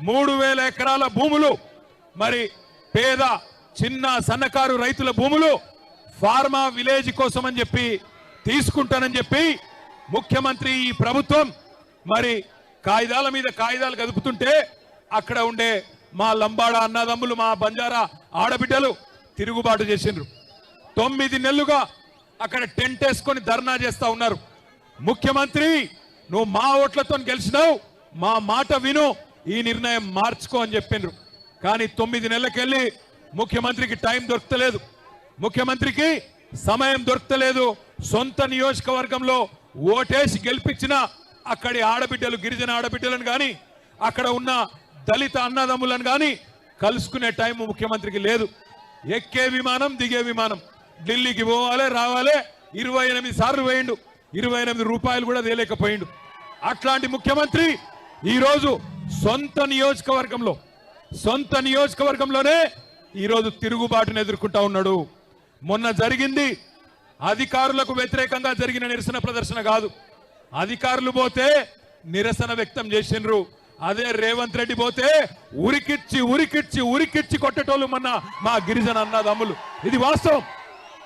3000 ఎకరాల భూములు మరి పేద చిన్న సన్నకారు రైతుల భూములు ఫార్మా విలేజ్ కోసం అని చెప్పి తీసుకుంటానని చెప్పి ముఖ్యమంత్రి ఈ ప్రభుత్వం మరి కాయిదాల మీద కాయిదాలు కదుపుతుంటే అక్కడ ఉండే మా లంబాడ అన్నదమ్ములు మా బంజారా ఆడబిడ్డలు తిరుగుబాటు చేసిండ్రు 9 నెలలుగా అక్కడ టెంట్ వేసుకొని ధర్నా చేస్తా ఉన్నారు ముఖ్యమంత్రి నువ్వు మా ఓట్లతో గెలిచినావు మా మాట విను ఈ నిర్ణయం మార్చుకో అని చెప్పిండ్రు కానీ 9 నెలలకెళ్ళి ముఖ్యమంత్రికి టైం దొరకలేదు ముఖ్యమంత్రికి సమయం దొరకలేదు సొంత నియోజకవర్గంలో ఓటేసి గెలిపించిన అక్కడి ఆడబిడ్డలు గిరిజన ఆడబిడ్డలను గాని అక్కడ ఉన్న దళిత అన్నదమ్ములను గాని కలుసుకునే టైం ముఖ్యమంత్రికి లేదు ఎక్కే విమానం దిగే విమానం ఢిల్లీకి పోవాలి రావాలి 28 సార్లు వేయండు 28 రూపాయలు కూడా తేలేకపోయిండు అట్లాంటి ముఖ్యమంత్రి ఈరోజు సొంత నియోజకవర్గంలోనే ఈరోజు తిరుగుబాటును ఎదుర్కొంటా ఉన్నాడు మొన్న జరిగింది అధికారులకు వ్యతిరేకంగా జరిగిన నిరసన ప్రదర్శన కాదు అధికారులు పోతే నిరసన వ్యక్తం చేసిండ్రు అదే రేవంత్ రెడ్డి పోతే ఉరికిచ్చి కొట్టేటోళ్ళు మొన్న మా గిరిజన అన్నదమ్ములు ఇది వాస్తవం